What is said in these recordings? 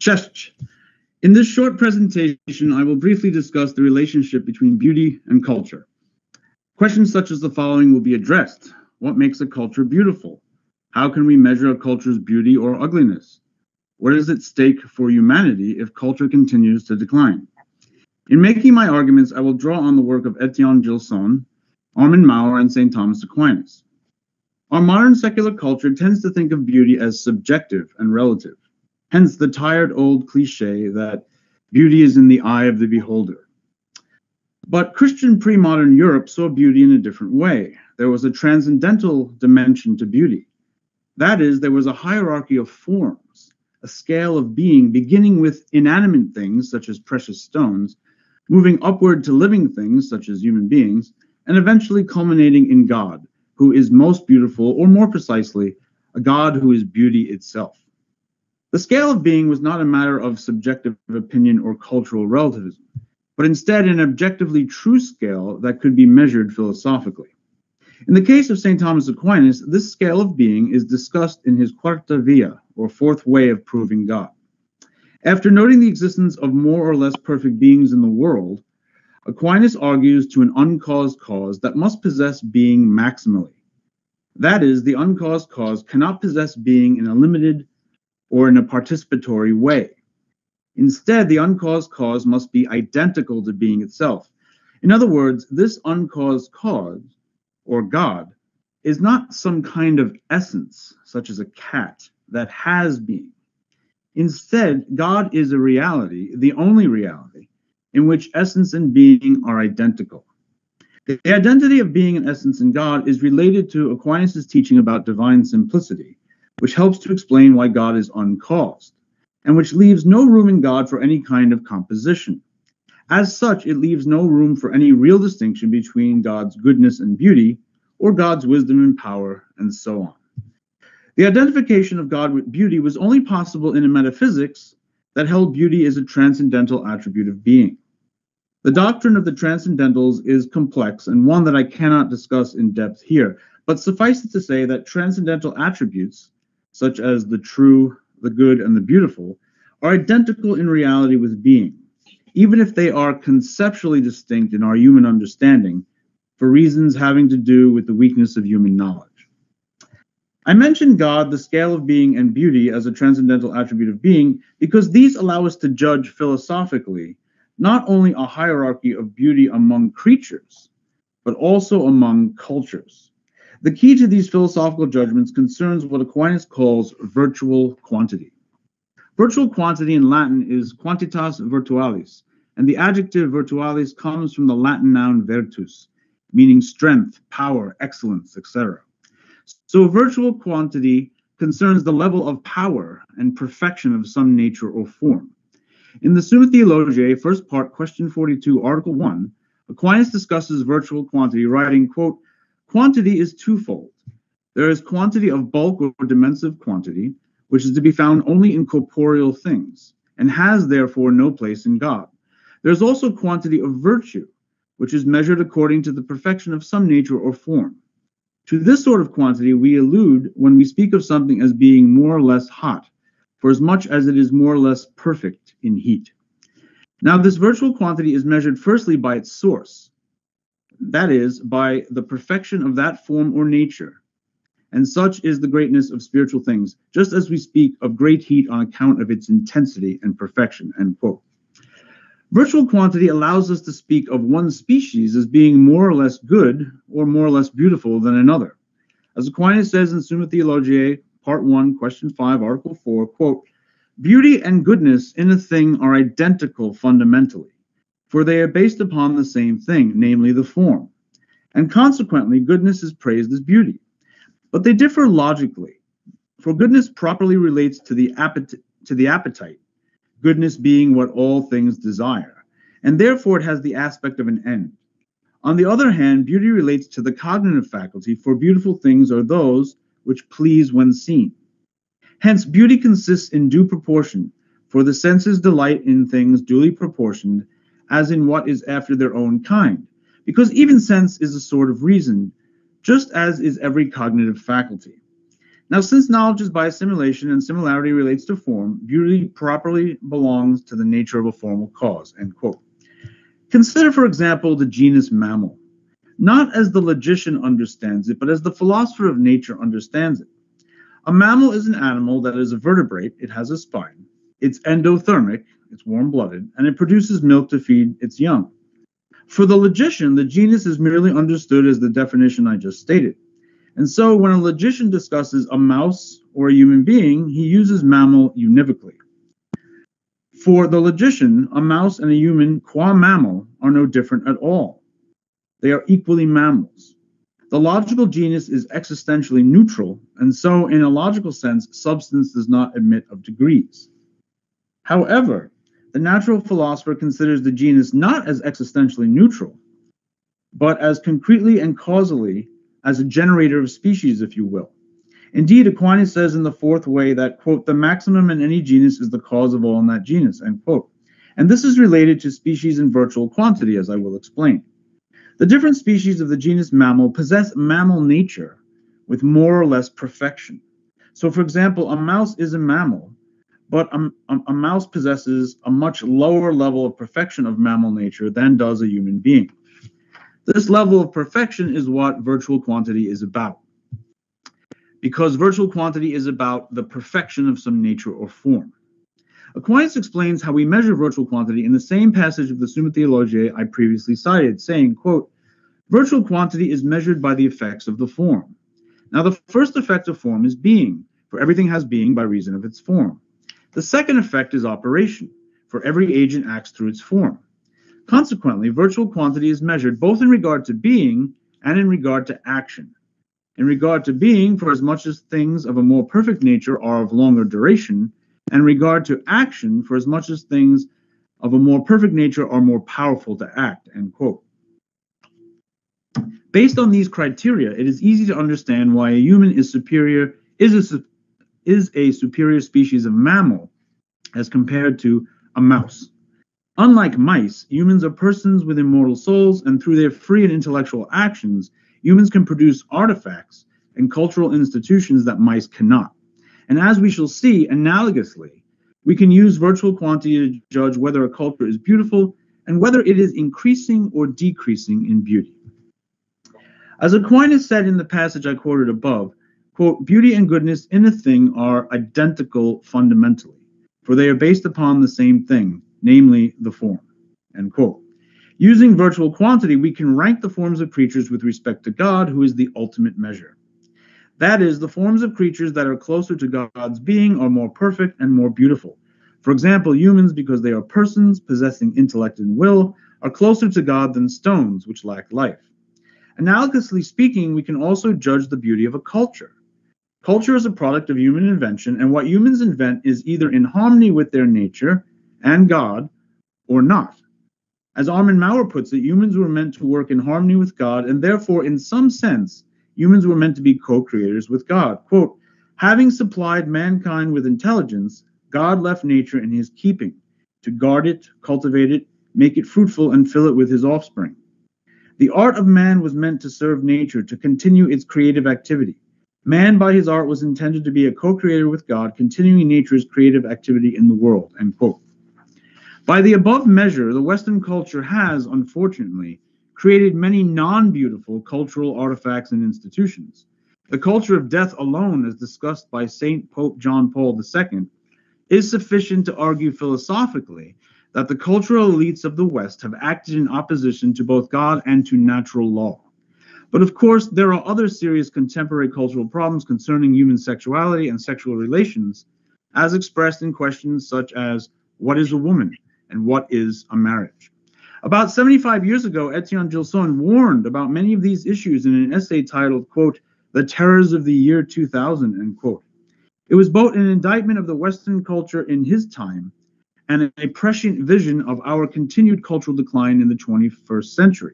Cześć. In this short presentation, I will briefly discuss the relationship between beauty and culture. Questions such as the following will be addressed. What makes a culture beautiful? How can we measure a culture's beauty or ugliness? What is at stake for humanity if culture continues to decline? In making my arguments, I will draw on the work of Étienne, Gilson, Armand Maurer, and St. Thomas Aquinas. Our modern secular culture tends to think of beauty as subjective and relative, hence the tired old cliche that beauty is in the eye of the beholder. But Christian pre-modern Europe saw beauty in a different way. There was a transcendental dimension to beauty. That is, there was a hierarchy of forms, a scale of being beginning with inanimate things such as precious stones, moving upward to living things such as human beings, and eventually culminating in God, who is most beautiful, or more precisely, a God who is beauty itself. The scale of being was not a matter of subjective opinion or cultural relativism, but instead an objectively true scale that could be measured philosophically. In the case of St. Thomas Aquinas, this scale of being is discussed in his Quarta Via, or fourth way of proving God. After noting the existence of more or less perfect beings in the world, Aquinas argues to an uncaused cause that must possess being maximally. That is, the uncaused cause cannot possess being in a limited or in a participatory way. Instead, the uncaused cause must be identical to being itself. In other words, this uncaused cause, or God, is not some kind of essence, such as a cat, that has being. Instead, God is a reality, the only reality, in which essence and being are identical. The identity of being and essence in God is related to Aquinas' teaching about divine simplicity, which helps to explain why God is uncaused, and which leaves no room in God for any kind of composition. As such, it leaves no room for any real distinction between God's goodness and beauty, or God's wisdom and power, and so on. The identification of God with beauty was only possible in a metaphysics that held beauty as a transcendental attribute of being. The doctrine of the Transcendentals is complex and one that I cannot discuss in depth here, but suffice it to say that transcendental attributes, such as the true, the good, and the beautiful, are identical in reality with being, even if they are conceptually distinct in our human understanding for reasons having to do with the weakness of human knowledge. I mentioned God, the scale of being, and beauty as a transcendental attribute of being because these allow us to judge philosophically not only a hierarchy of beauty among creatures, but also among cultures. The key to these philosophical judgments concerns what Aquinas calls virtual quantity. Virtual quantity in Latin is quantitas virtualis, and the adjective virtualis comes from the Latin noun virtus, meaning strength, power, excellence, etc. So virtual quantity concerns the level of power and perfection of some nature or form. In the Summa Theologiae, first part, question 42, article 1, Aquinas discusses virtual quantity, writing, quote, "Quantity is twofold. There is quantity of bulk or dimensive quantity, which is to be found only in corporeal things, and has therefore no place in God. There is also quantity of virtue, which is measured according to the perfection of some nature or form. To this sort of quantity we allude when we speak of something as being more or less hot, for as much as it is more or less perfect in heat. Now this virtual quantity is measured firstly by its source, that is, by the perfection of that form or nature, and such is the greatness of spiritual things, just as we speak of great heat on account of its intensity and perfection," end quote. Virtual quantity allows us to speak of one species as being more or less good or more or less beautiful than another. As Aquinas says in Summa Theologiae, part 1, question 5, article 4, quote, "Beauty and goodness in a thing are identical fundamentally, for they are based upon the same thing, namely the form, and consequently goodness is praised as beauty. But they differ logically, for goodness properly relates to the appetite, goodness being what all things desire, and therefore it has the aspect of an end. On the other hand, beauty relates to the cognitive faculty, for beautiful things are those which please when seen. Hence, beauty consists in due proportion, for the senses delight in things duly proportioned, as in what is after their own kind, because even sense is a sort of reason, just as is every cognitive faculty. Now, since knowledge is by assimilation and similarity relates to form, beauty properly belongs to the nature of a formal cause, end quote. Consider, for example, the genus mammal, not as the logician understands it, but as the philosopher of nature understands it. A mammal is an animal that is a vertebrate, it has a spine, it's endothermic, it's warm-blooded, and it produces milk to feed its young. For the logician, the genus is merely understood as the definition I just stated. And so when a logician discusses a mouse or a human being, he uses mammal univocally. For the logician, a mouse and a human qua mammal are no different at all. They are equally mammals. The logical genus is existentially neutral, and so in a logical sense, substance does not admit of degrees. However, the natural philosopher considers the genus not as existentially neutral, but as concretely and causally as a generator of species, if you will. Indeed, Aquinas says in the fourth way that, quote, the maximum in any genus is the cause of all in that genus, end quote. And this is related to species in virtual quantity, as I will explain. The different species of the genus mammal possess mammal nature with more or less perfection. So, for example, a mouse is a mammal, but a mouse possesses a much lower level of perfection of mammal nature than does a human being. This level of perfection is what virtual quantity is about, because virtual quantity is about the perfection of some nature or form. Aquinas explains how we measure virtual quantity in the same passage of the Summa Theologiae I previously cited, saying, quote, virtual quantity is measured by the effects of the form. Now, the first effect of form is being, for everything has being by reason of its form. The second effect is operation, for every agent acts through its form. Consequently, virtual quantity is measured both in regard to being and in regard to action. In regard to being, for as much as things of a more perfect nature are of longer duration, and in regard to action, for as much as things of a more perfect nature are more powerful to act, end quote. Based on these criteria, it is easy to understand why a human is a superior species of mammal as compared to a mouse. Unlike mice, humans are persons with immortal souls, and through their free and intellectual actions, humans can produce artifacts and cultural institutions that mice cannot. And as we shall see, analogously, we can use virtual quantity to judge whether a culture is beautiful and whether it is increasing or decreasing in beauty. As Aquinas said in the passage I quoted above, quote, beauty and goodness in a thing are identical fundamentally, for they are based upon the same thing, namely the form, end quote. Using virtual quantity, we can rank the forms of creatures with respect to God, who is the ultimate measure. That is, the forms of creatures that are closer to God's being are more perfect and more beautiful. For example, humans, because they are persons possessing intellect and will, are closer to God than stones, which lack life. Analogously speaking, we can also judge the beauty of a culture. Culture is a product of human invention, and what humans invent is either in harmony with their nature and God or not. As Armin Maurer puts it, humans were meant to work in harmony with God, and therefore, in some sense, humans were meant to be co-creators with God. Quote, having supplied mankind with intelligence, God left nature in his keeping, to guard it, cultivate it, make it fruitful, and fill it with his offspring. The art of man was meant to serve nature, to continue its creative activity. Man, by his art, was intended to be a co-creator with God, continuing nature's creative activity in the world, end quote. By the above measure, the Western culture has, unfortunately, created many non-beautiful cultural artifacts and institutions. The culture of death alone, as discussed by Saint Pope John Paul II, is sufficient to argue philosophically that the cultural elites of the West have acted in opposition to both God and to natural law. But of course, there are other serious contemporary cultural problems concerning human sexuality and sexual relations, as expressed in questions such as, what is a woman and what is a marriage? About 75 years ago, Étienne Gilson warned about many of these issues in an essay titled, quote, The Terrors of the Year 2000, end quote. It was both an indictment of the Western culture in his time and a prescient vision of our continued cultural decline in the 21st century.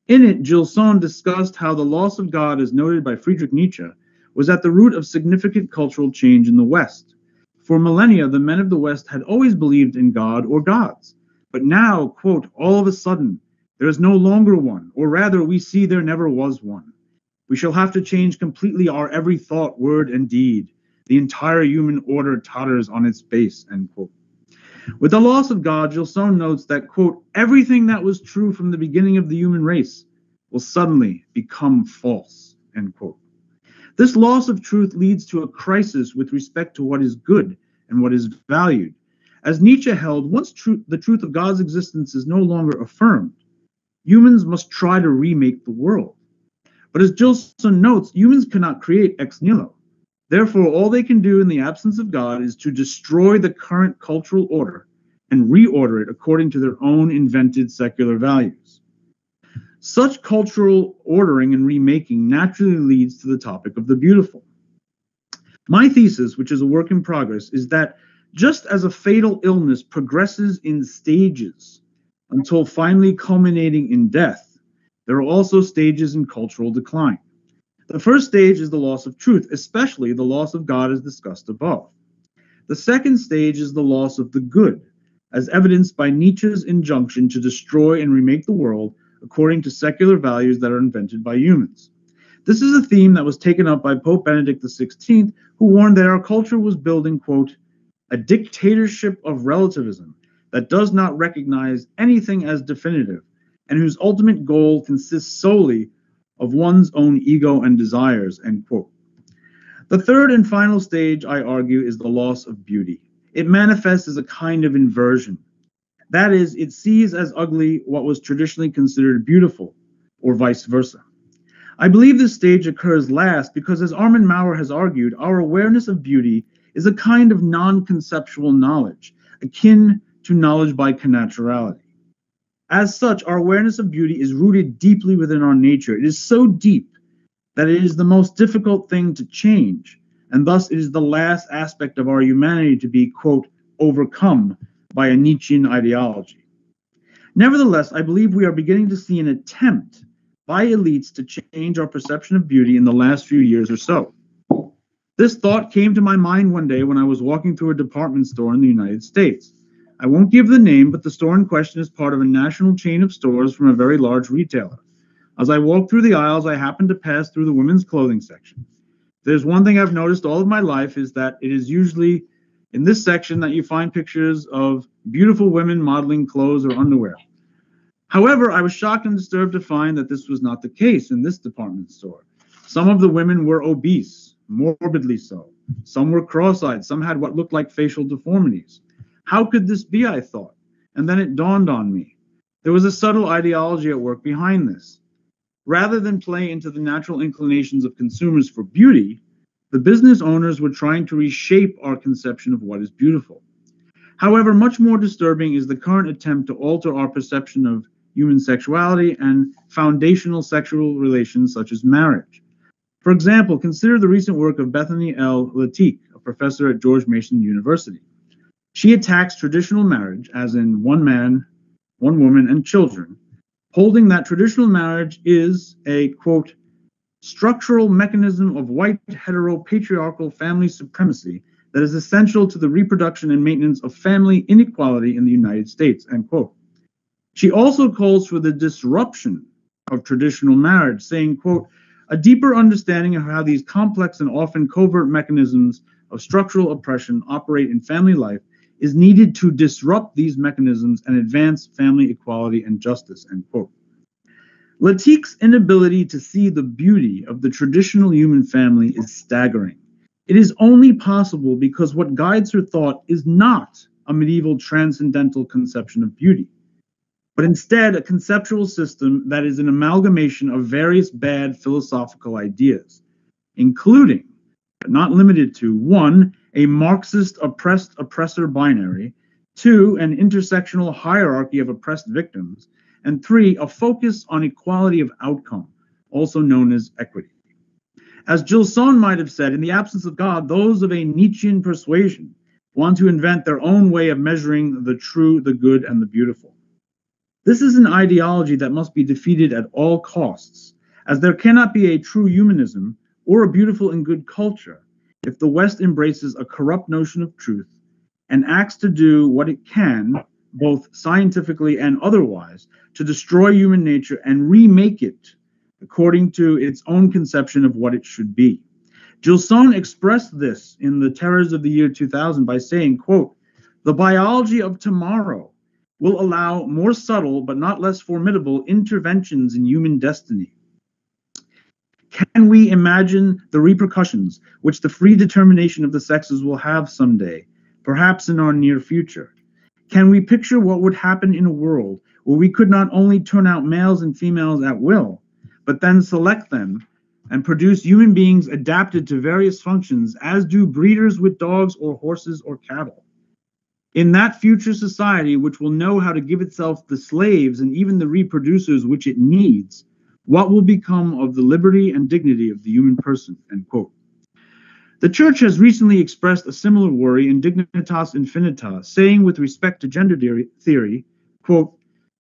In it, Gilson discussed how the loss of God, as noted by Friedrich Nietzsche, was at the root of significant cultural change in the West. For millennia, the men of the West had always believed in God or gods. But now, quote, all of a sudden, there is no longer one, or rather, we see there never was one. We shall have to change completely our every thought, word, and deed. The entire human order totters on its base, end quote. With the loss of God, Gilson notes that, quote, everything that was true from the beginning of the human race will suddenly become false, end quote. This loss of truth leads to a crisis with respect to what is good and what is valued. As Nietzsche held, once the truth of God's existence is no longer affirmed, humans must try to remake the world. But as Gilson notes, humans cannot create ex nihilo. Therefore, all they can do in the absence of God is to destroy the current cultural order and reorder it according to their own invented secular values. Such cultural ordering and remaking naturally leads to the topic of the beautiful. My thesis, which is a work in progress, is that just as a fatal illness progresses in stages until finally culminating in death, there are also stages in cultural decline. The first stage is the loss of truth, especially the loss of God as discussed above. The second stage is the loss of the good, as evidenced by Nietzsche's injunction to destroy and remake the world according to secular values that are invented by humans. This is a theme that was taken up by Pope Benedict XVI, who warned that our culture was building, quote, a dictatorship of relativism that does not recognize anything as definitive and whose ultimate goal consists solely of one's own ego and desires, end quote. The third and final stage, I argue, is the loss of beauty. It manifests as a kind of inversion. That is, it sees as ugly what was traditionally considered beautiful, or vice versa. I believe this stage occurs last because, as Armin Maurer has argued, our awareness of beauty is a kind of non-conceptual knowledge, akin to knowledge by connaturality. As such, our awareness of beauty is rooted deeply within our nature. It is so deep that it is the most difficult thing to change, and thus it is the last aspect of our humanity to be, quote, overcome by a Nietzschean ideology. Nevertheless, I believe we are beginning to see an attempt by elites to change our perception of beauty in the last few years or so. This thought came to my mind one day when I was walking through a department store in the United States. I won't give the name, but the store in question is part of a national chain of stores from a very large retailer. As I walked through the aisles, I happened to pass through the women's clothing section. There's one thing I've noticed all of my life is that it is usually in this section that you find pictures of beautiful women modeling clothes or underwear. However, I was shocked and disturbed to find that this was not the case in this department store. Some of the women were obese, morbidly so. Some were cross-eyed. Some had what looked like facial deformities. How could this be, I thought? And then it dawned on me. There was a subtle ideology at work behind this. Rather than play into the natural inclinations of consumers for beauty, the business owners were trying to reshape our conception of what is beautiful. However, much more disturbing is the current attempt to alter our perception of human sexuality and foundational sexual relations such as marriage. For example, consider the recent work of Bethany L. Latique, a professor at George Mason University. She attacks traditional marriage, as in one man, one woman, and children, holding that traditional marriage is a, quote, structural mechanism of white heteropatriarchal family supremacy that is essential to the reproduction and maintenance of family inequality in the United States, end quote. She also calls for the disruption of traditional marriage, saying, quote, a deeper understanding of how these complex and often covert mechanisms of structural oppression operate in family life is needed to disrupt these mechanisms and advance family equality and justice, end quote. Latique's inability to see the beauty of the traditional human family is staggering. It is only possible because what guides her thought is not a medieval transcendental conception of beauty, but instead a conceptual system that is an amalgamation of various bad philosophical ideas, including, but not limited to, 1, a Marxist oppressor binary, 2, an intersectional hierarchy of oppressed victims, and 3, a focus on equality of outcome, also known as equity. As Gilson might have said, in the absence of God, those of a Nietzschean persuasion want to invent their own way of measuring the true, the good, and the beautiful. This is an ideology that must be defeated at all costs, as there cannot be a true humanism or a beautiful and good culture if the West embraces a corrupt notion of truth and acts to do what it can, both scientifically and otherwise, to destroy human nature and remake it according to its own conception of what it should be. Gilson expressed this in The Terrors of the Year 2000 by saying, quote, "The biology of tomorrow will allow more subtle but not less formidable interventions in human destiny. Can we imagine the repercussions which the free determination of the sexes will have someday, perhaps in our near future? Can we picture what would happen in a world where we could not only turn out males and females at will, but then select them and produce human beings adapted to various functions, as do breeders with dogs or horses or cattle? In that future society, which will know how to give itself the slaves and even the reproducers which it needs, what will become of the liberty and dignity of the human person?" End quote. The Church has recently expressed a similar worry in Dignitas Infinitas, saying with respect to gender theory, quote,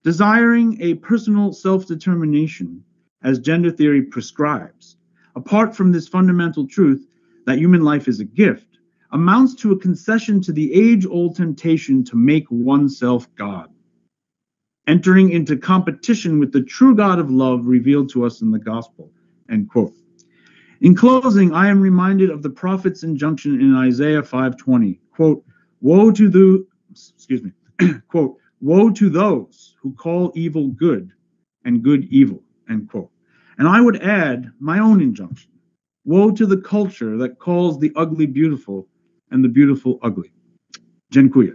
"Desiring a personal self-determination, as gender theory prescribes, apart from this fundamental truth that human life is a gift, amounts to a concession to the age-old temptation to make oneself God, entering into competition with the true God of love revealed to us in the gospel." End quote. In closing, I am reminded of the prophet's injunction in Isaiah 5:20, quote, quote, "Woe to those who call evil good and good evil," end quote. And I would add my own injunction: woe to the culture that calls the ugly beautiful and the beautiful ugly. Dziękuję.